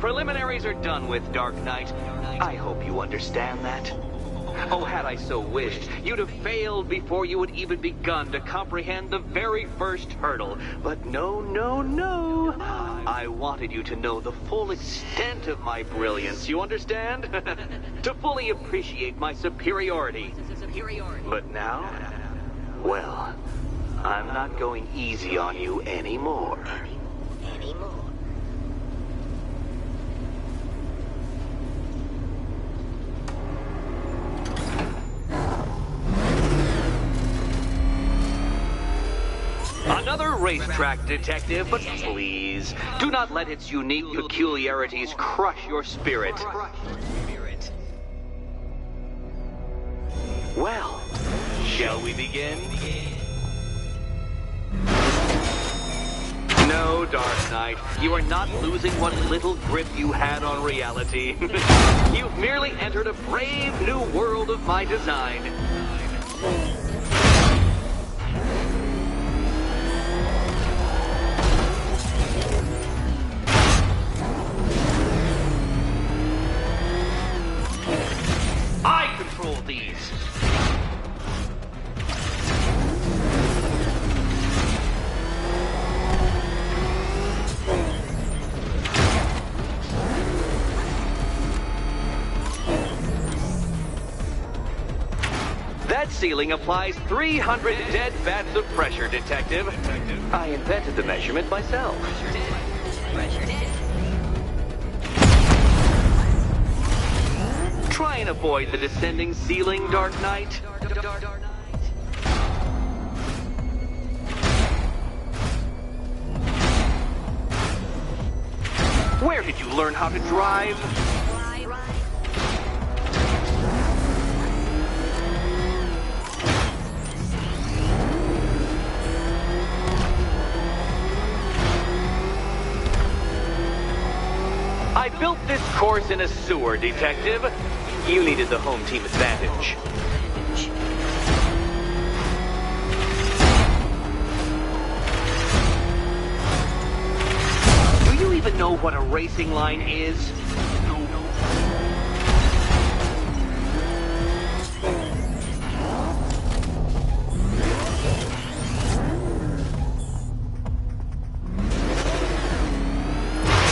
Preliminaries are done with, Dark Knight. I hope you understand that. Oh, had I so wished, you'd have failed before you had even begun to comprehend the very first hurdle. But no, no, no. I wanted you to know the full extent of my brilliance, you understand? To fully appreciate my superiority. But now, well, I'm not going easy on you anymore. Another racetrack detective, but please, do not let its unique peculiarities crush your spirit. Well, shall we begin? No, Dark Knight, you are not losing what little grip you had on reality. You've merely entered a brave new world of my design. I control these. That ceiling applies 300 dead vats of pressure, Detective. I invented the measurement myself. Try and avoid the descending ceiling, Dark Knight. Where did you learn how to drive? I built this course in a sewer, Detective. You needed the home team advantage. Do you even know what a racing line is?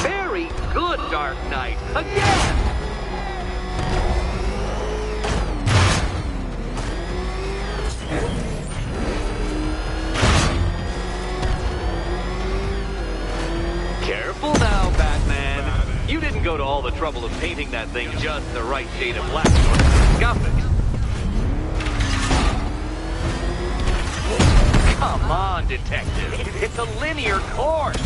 Very good, Dark Knight. Again! Careful now, Batman. You didn't go to all the trouble of painting that thing just the right shade of black. Scuff it. Come on, Detective. It's a linear course.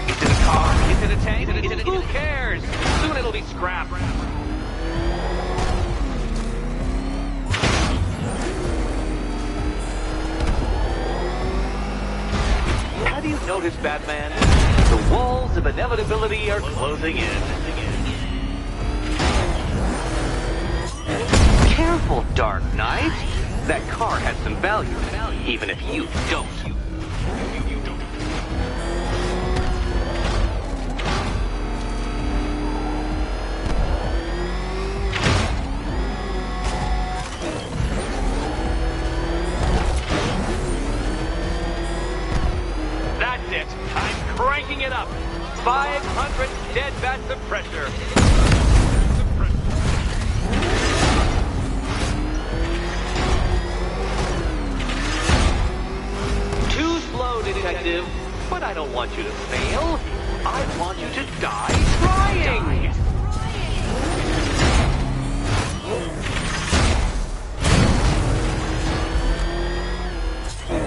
Is it a car? Is it a tank? Who cares? Soon it'll be scrapped. Have you noticed, Batman? The walls of inevitability are closing in. Careful, Dark Knight. That car has some value, even if you don't. That's it. I'm cranking it up. 500 dead vats of pressure. Too slow, Detective. But I don't want you to fail. I want you to die trying.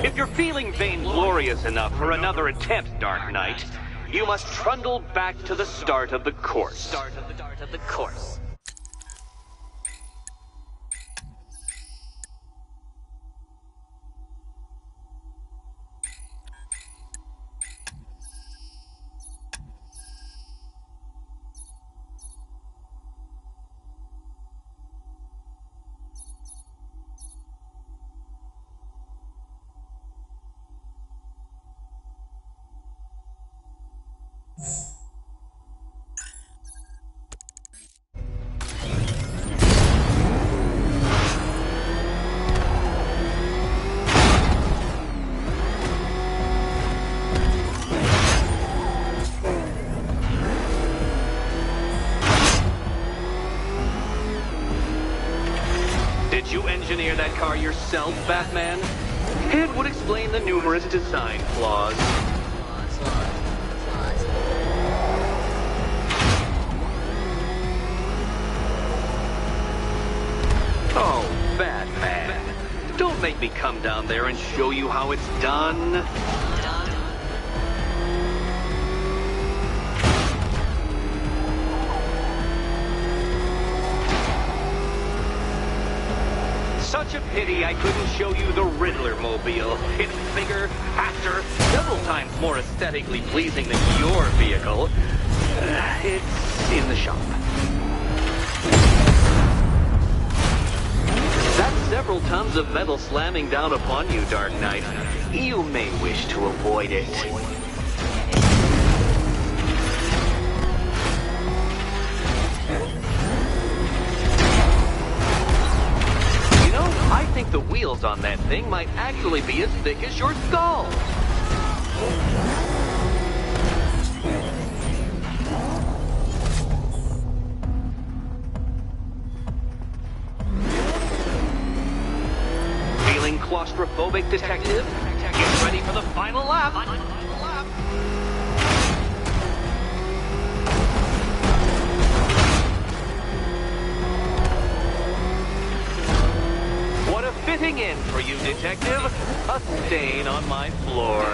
If you're feeling vainglorious enough for another attempt, Dark Knight, you must trundle back to the start of the course. car yourself, Batman? It would explain the numerous design flaws. Oh, Batman. Don't make me come down there and show you how it's done. Such a pity I couldn't show you the Riddler mobile. It's bigger, faster, several times more aesthetically pleasing than your vehicle. It's in the shop. That's several tons of metal slamming down upon you, Dark Knight. You may wish to avoid it. I think the wheels on that thing might actually be as thick as your skull. Feeling claustrophobic, Detective? Get ready for the final lap. Fitting in for you, Detective. A stain on my floor.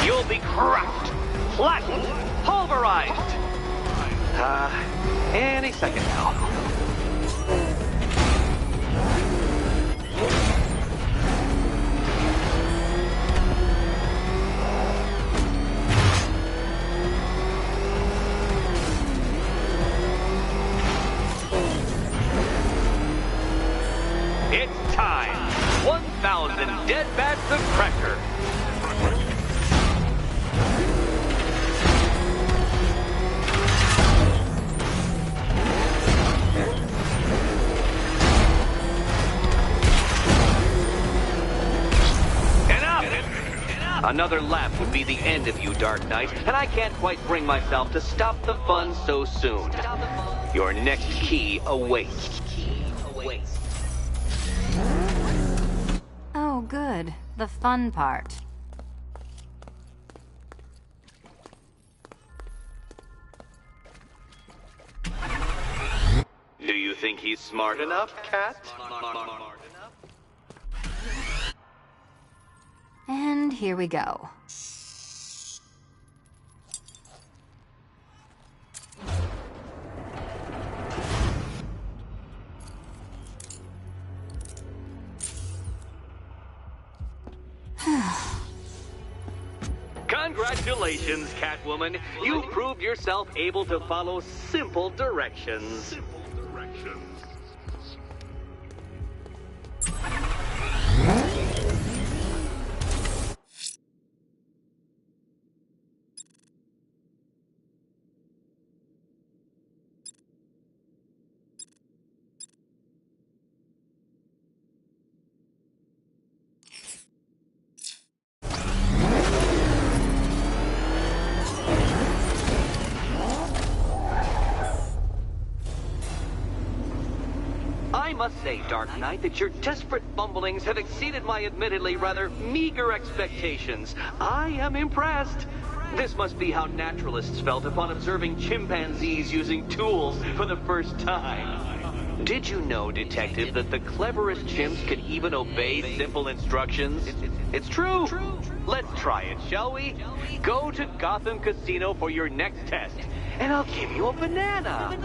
You'll be crushed, flattened, pulverized. Any second now. It's time. 1,000 dead bats of pressure. Enough! Another lap would be the end of you, Dark Knight, and I can't quite bring myself to stop the fun so soon. Your next key awaits. Oh, good. The fun part. Do you think he's smart enough, Cat? And here we go. Congratulations, Catwoman. You proved yourself able to follow simple directions. I must say, Dark Knight, that your desperate fumblings have exceeded my admittedly rather meager expectations. I am impressed. This must be how naturalists felt upon observing chimpanzees using tools for the first time. Did you know, Detective, that the cleverest chimps can even obey simple instructions? It's true. Let's try it, shall we? Go to Gotham Casino for your next test, and I'll give you a banana.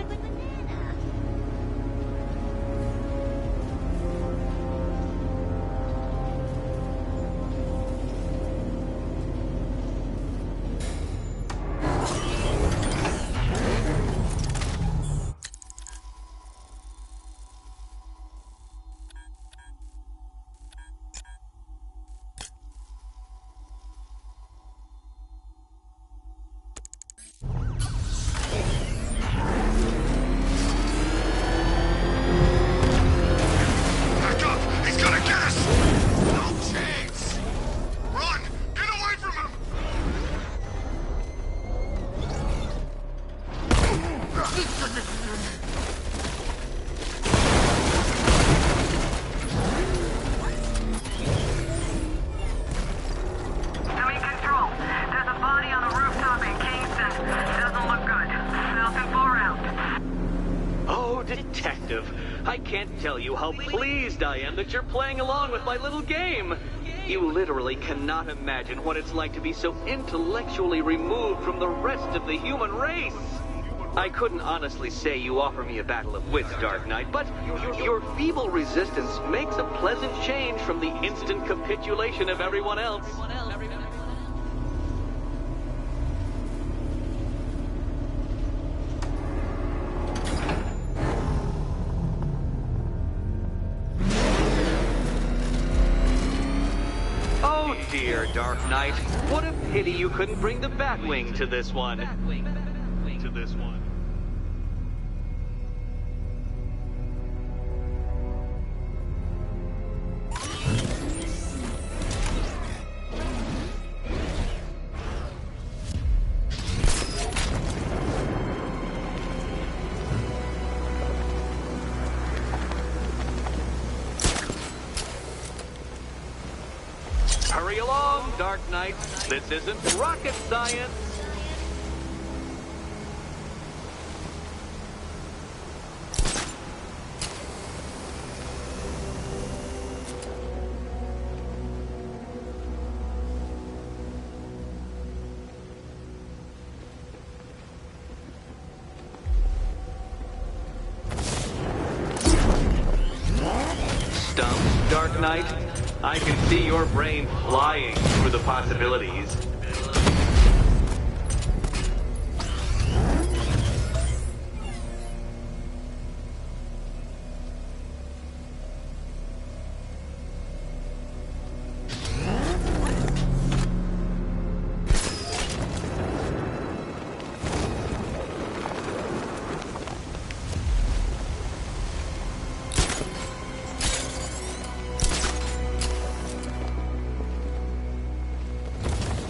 pleased I am that you're playing along with my little game. You literally cannot imagine what it's like to be so intellectually removed from the rest of the human race. I couldn't honestly say you offer me a battle of wits, Dark Knight, but your feeble resistance makes a pleasant change from the instant capitulation of everyone else. Oh dear, Dark Knight. What a pity you couldn't bring the Batwing to this one. Hurry along, Dark Knight. This isn't rocket science. Stumped, Dark Knight? I can see your brain flying through the possibilities.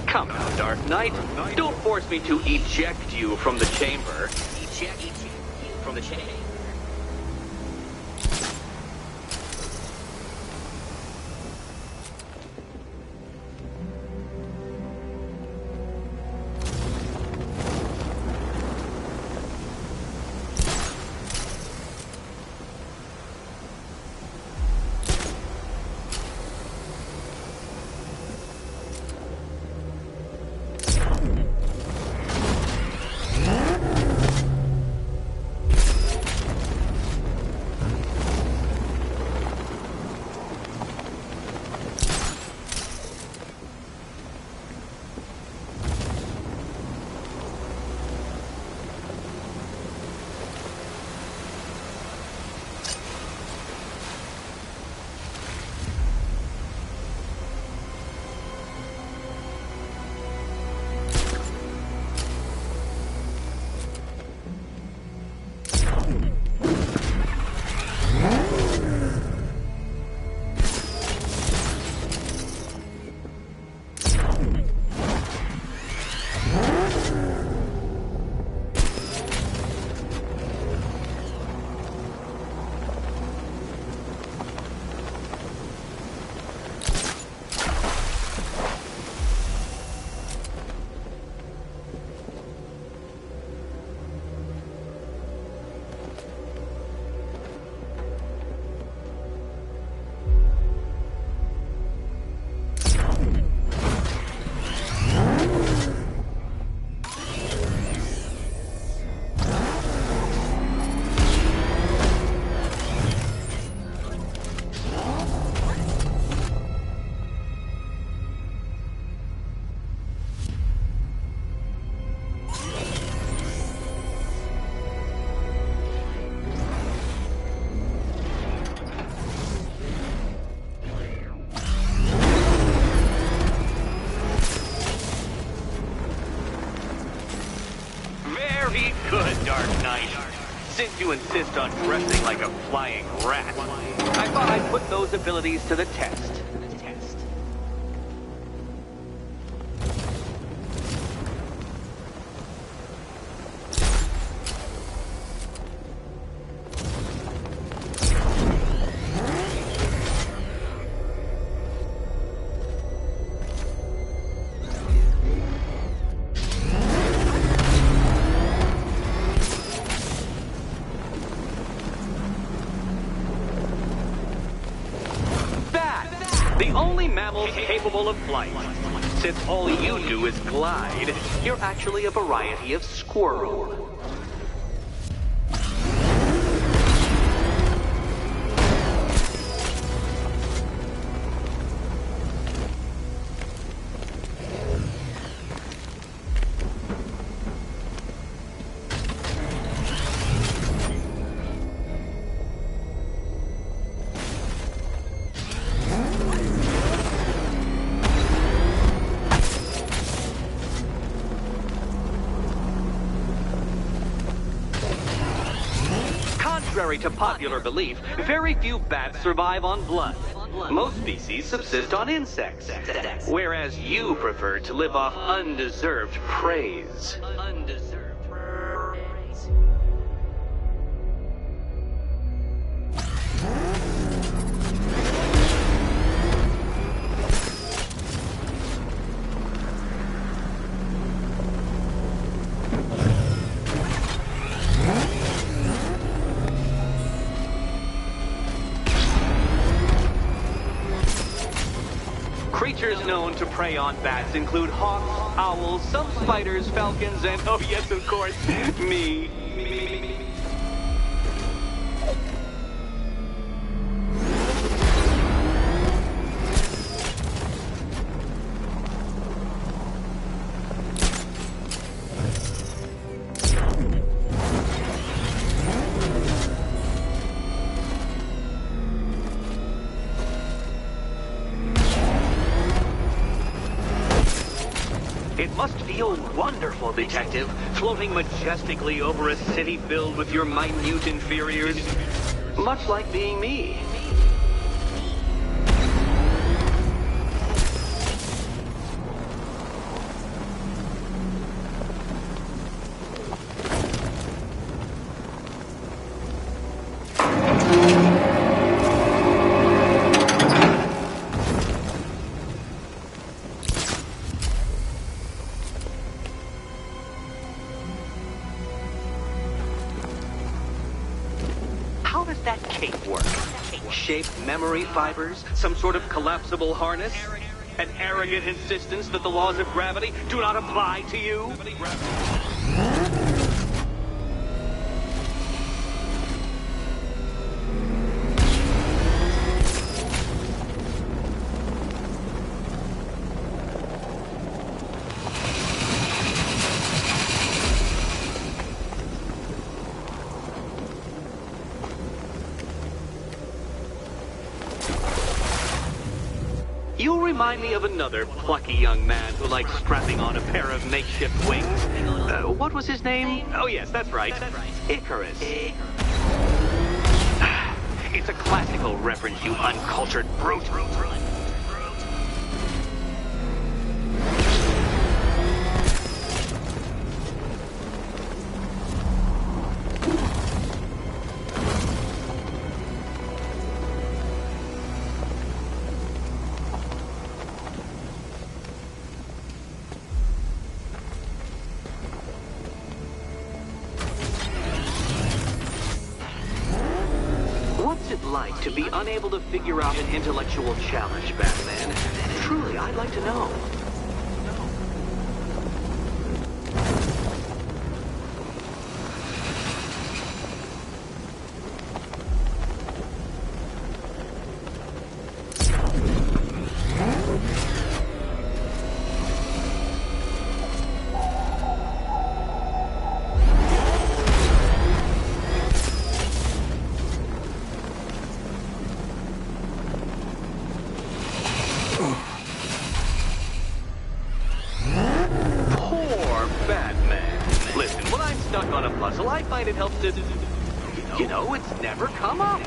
Come now, Dark Knight. Don't force me to eject you from the chamber. Eject you from the chamber? Very good, Dark Knight. Since you insist on dressing like a flying rat, I thought I'd put those abilities to the test. The only mammals capable of flight. Since all you do is glide, you're actually a variety of squirrel. Contrary to popular belief, very few bats survive on blood. Most species subsist on insects, whereas you prefer to live off undeserved praise. Creatures known to prey on bats include hawks, owls, some spiders, falcons, and, oh yes, of course, me. It must feel wonderful, Detective, floating majestically over a city filled with your minute inferiors. Much like being me. How does that cape work? Shaped memory fibers? Some sort of collapsible harness? An arrogant insistence that the laws of gravity do not apply to you? You remind me of another plucky young man who likes strapping on a pair of makeshift wings. What was his name? Oh yes, that's right. Icarus. It's a classical reference, you uncultured brute. What's it like to be unable to figure out an intellectual challenge, Batman? Truly, I'd like to know. Stuck on a puzzle, I find it helps to, you know, it's never come up.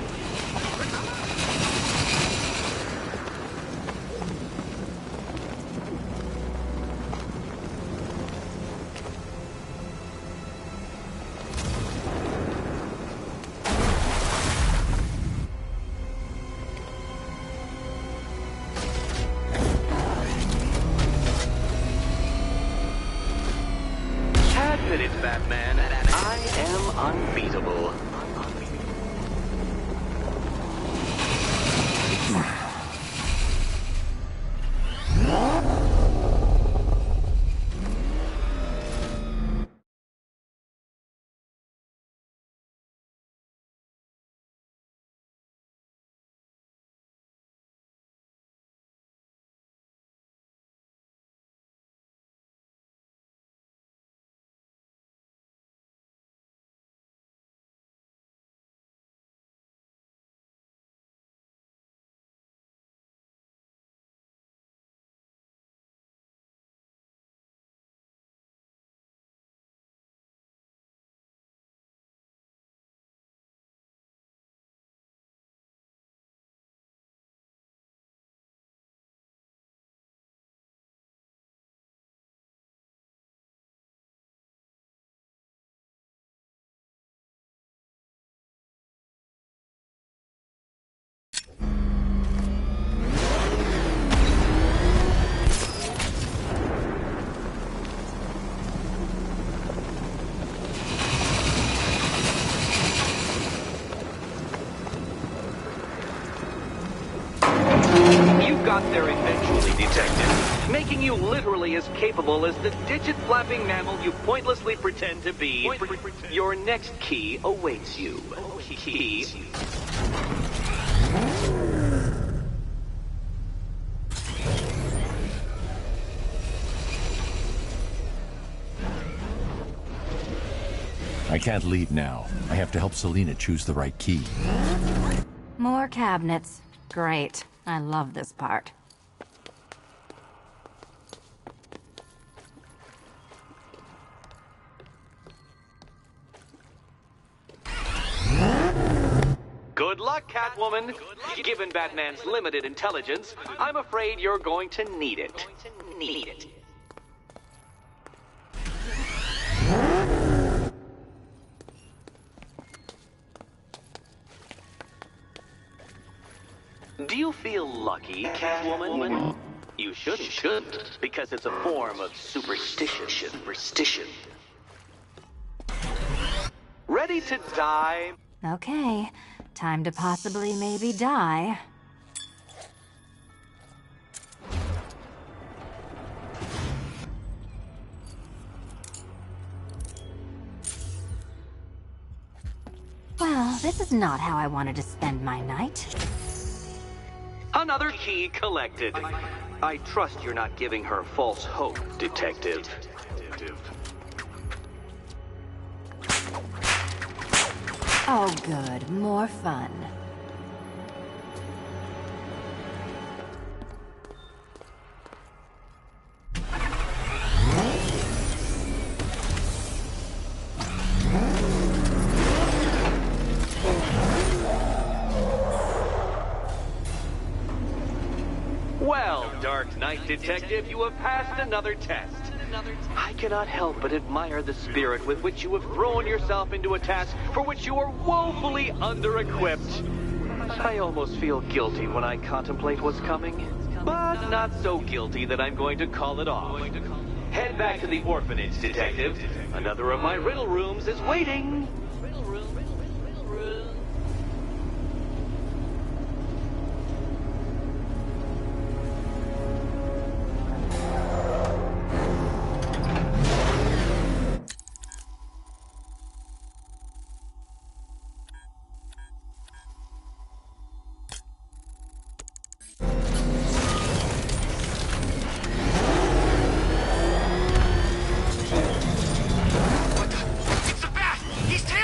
Admit it, Batman. I am unbeatable. You got there eventually, Detective, making you literally as capable as the digit-flapping mammal you pointlessly pretend to be. Your next key awaits you. Key. I can't leave now. I have to help Selena choose the right key. More cabinets. Great. I love this part. Good luck, Catwoman. Given Batman's limited intelligence, I'm afraid you're going to need it. Do you feel lucky, Catwoman? You shouldn't, because it's a form of superstition. Ready to die? Okay. Time to possibly maybe die. Well, this is not how I wanted to spend my night. Another key collected. I trust you're not giving her false hope, Detective. Oh, good. More fun. Well, Dark Knight Detective, you have passed another test. I cannot help but admire the spirit with which you have thrown yourself into a task for which you are woefully under-equipped. I almost feel guilty when I contemplate what's coming, but not so guilty that I'm going to call it off. Head back to the orphanage, Detective. Another of my riddle rooms is waiting. It's the bat! He's taking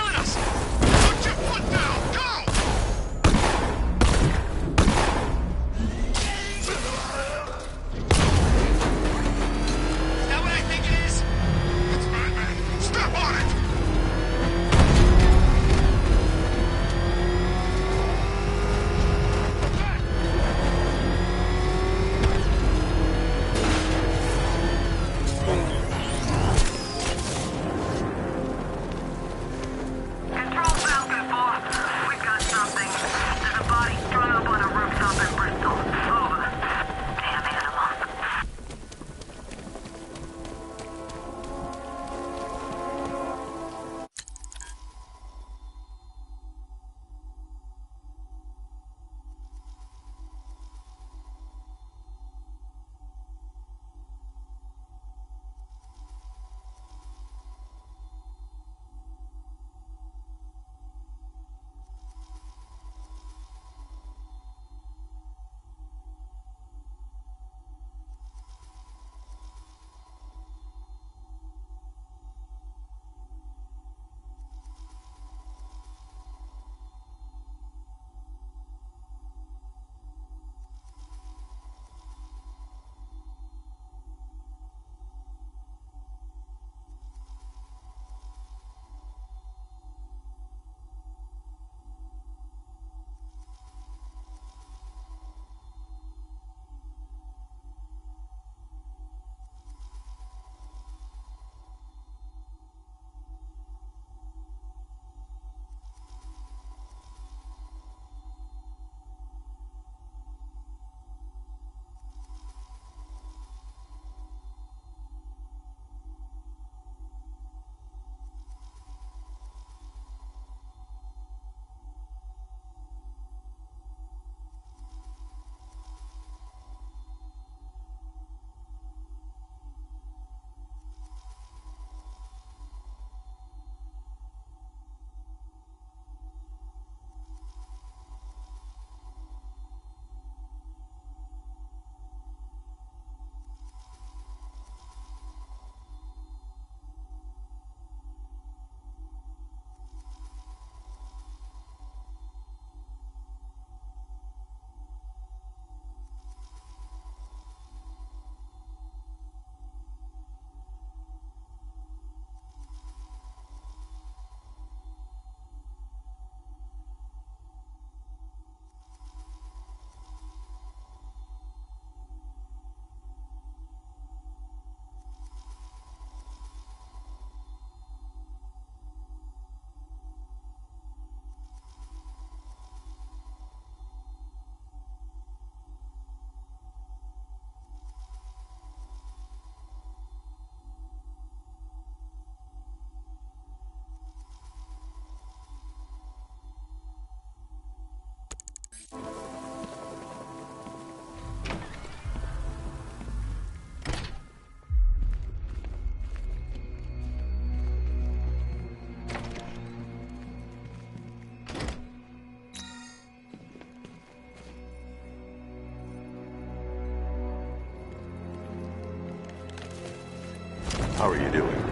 How are you doing?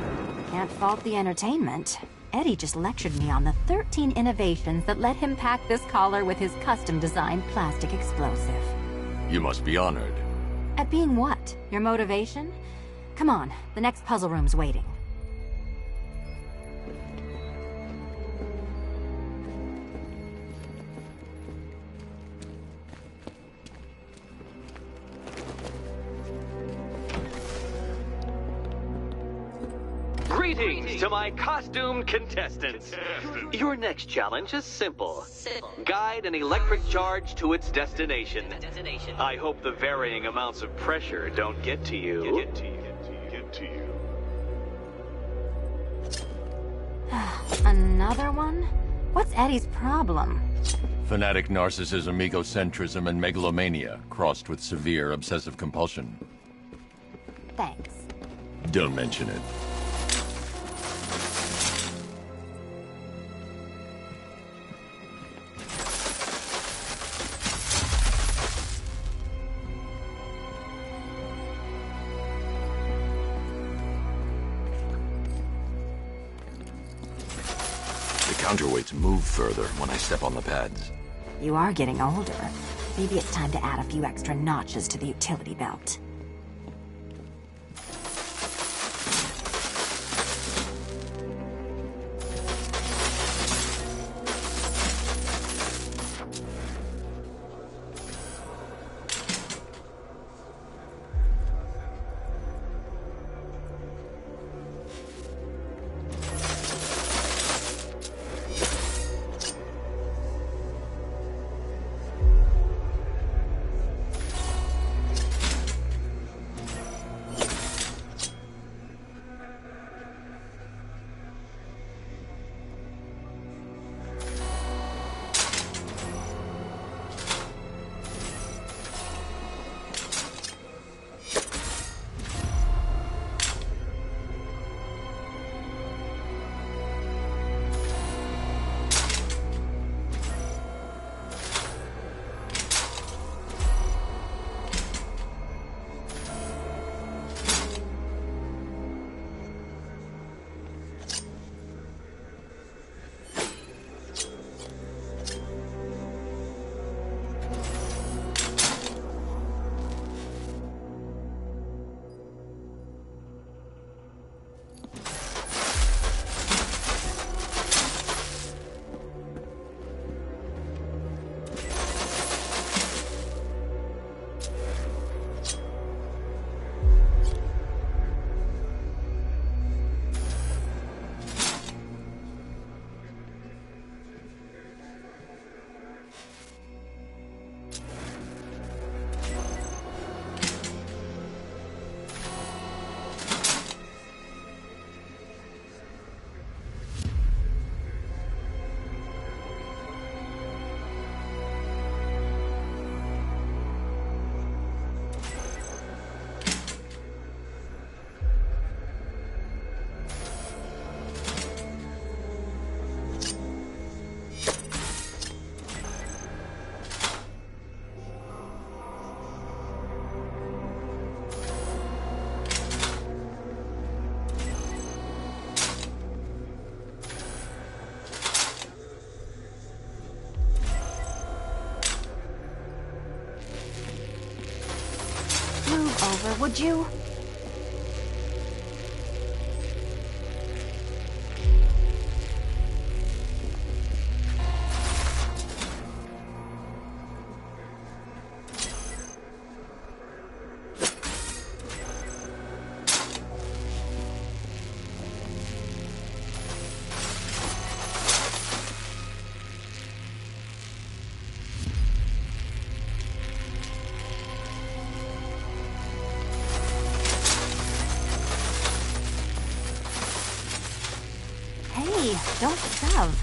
Can't fault the entertainment. Eddie just lectured me on the 13 innovations that let him pack this collar with his custom-designed plastic explosive. You must be honored. At being what? Your motivation? Come on, the next puzzle room's waiting. Greetings to my costumed contestants. Your next challenge is simple. Guide an electric charge to its destination. I hope the varying amounts of pressure don't get to you. Another one? What's Eddie's problem? Fanatic narcissism, egocentrism, and megalomania, crossed with severe obsessive compulsion. Thanks. Don't mention it. Counterweights move further when I step on the pads. You are getting older. Maybe it's time to add a few extra notches to the utility belt. Over, would you? Don't shove.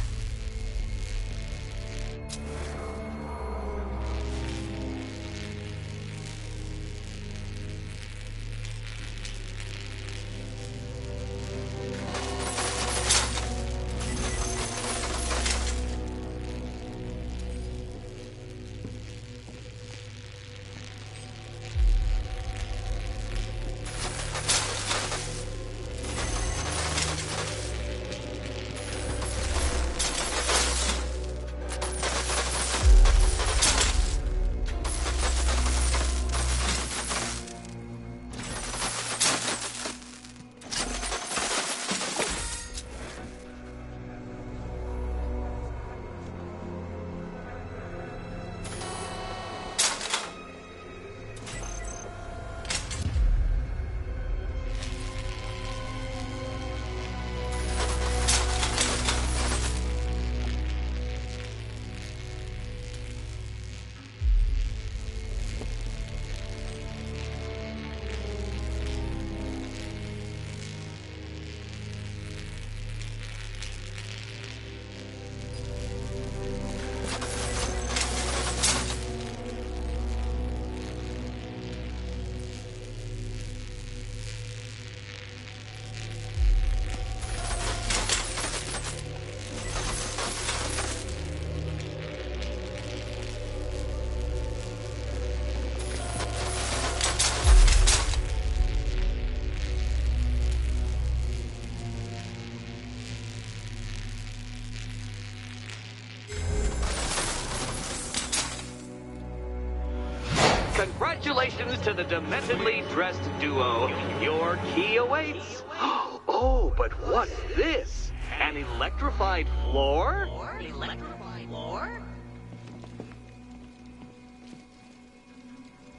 Congratulations to the dementedly dressed duo. Your key awaits. Oh, but what's this? An electrified floor? Electrified floor?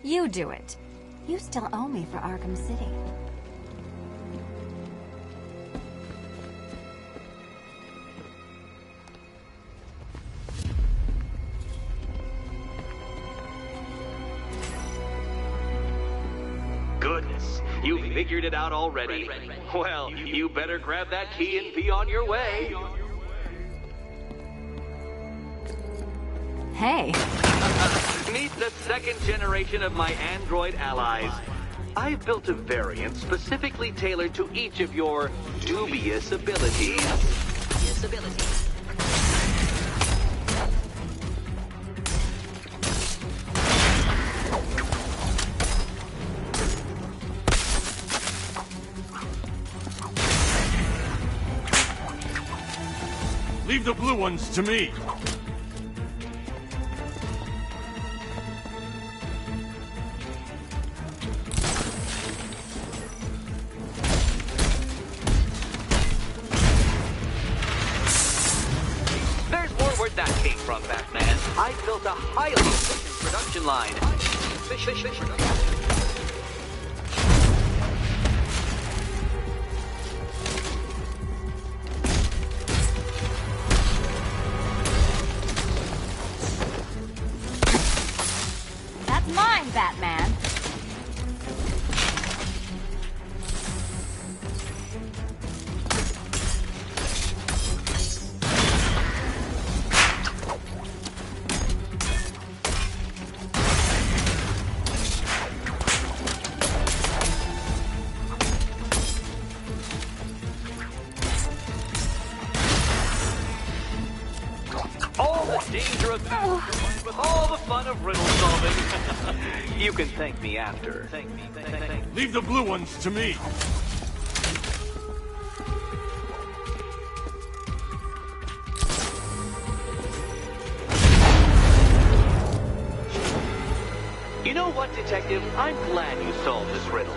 You do it. You still owe me for Arkham City. Goodness, you figured it out already. Well, you better grab that key and be on your way. Hey. Meet the second generation of my android allies. I've built a variant specifically tailored to each of your dubious abilities. Leave the blue ones to me. There's more where that came from, Batman. I built a highly efficient production line. That's mine, Batman. All the danger of with all the fun of riddle solving. You can thank me after. Thank me. Leave the blue ones to me. You know what, Detective? I'm glad you solved this riddle.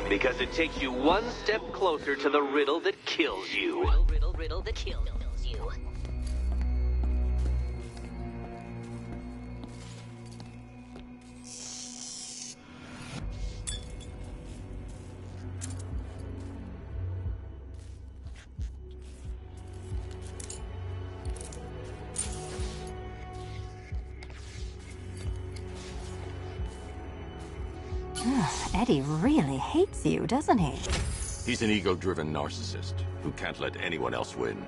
Because it takes you one step closer to the riddle that kills you. Riddle that kills you. Eddie really hates you, doesn't he? He's an ego-driven narcissist who can't let anyone else win.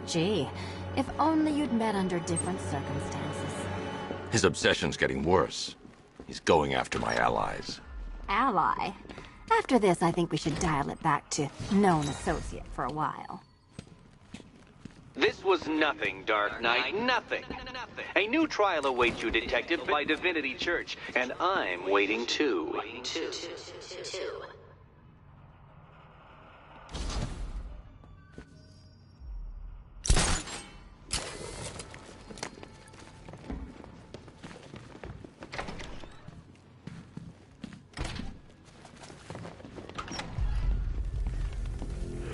Gee, if only you'd met under different circumstances. His obsession's getting worse. He's going after my allies. Ally. After this, I think we should dial it back to known associate for a while. This was nothing, Dark Knight, nothing. A new trial awaits you, Detective, by Divinity Church, and I'm waiting too.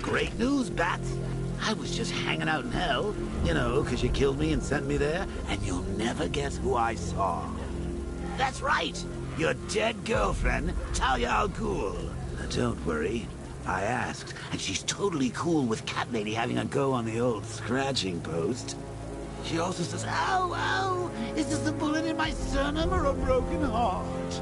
Great news, Bats. I was just hanging out in hell, you know, because you killed me and sent me there, and you'll never guess who I saw. That's right, your dead girlfriend, Talia al Ghul. Don't worry, I asked, and she's totally cool with Cat Lady having a go on the old scratching post. She also says, ow, ow, is this a bullet in my sternum or a broken heart?